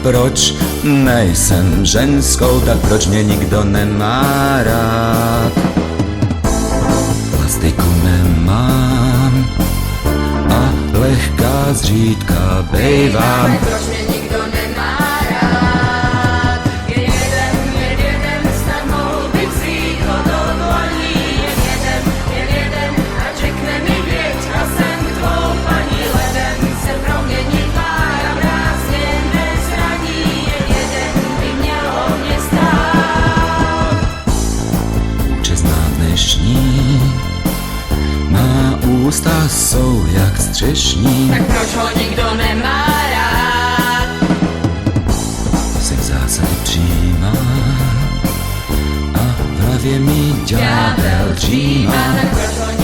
proč nejsem ženskou, tak proč mě nikdo nemá rád. Plastiku nemám a lehká zřídka bejvám. Proč mě nikdo nemá rád? Je jeden, snad mohl bych vzít ho do dlaní. Je jeden, a řekne mi věď a jsem tvou paní. Leden se proměnit má a mráz mě nezraní. Je jeden, by měl o mě stát. Účestná dnešní, má ústa jsou jak střešní. Tak proč ho nikdo nemá rád? Se v zásadě přijímá a v hlavě mi ďábel dřímá. Tak proč ho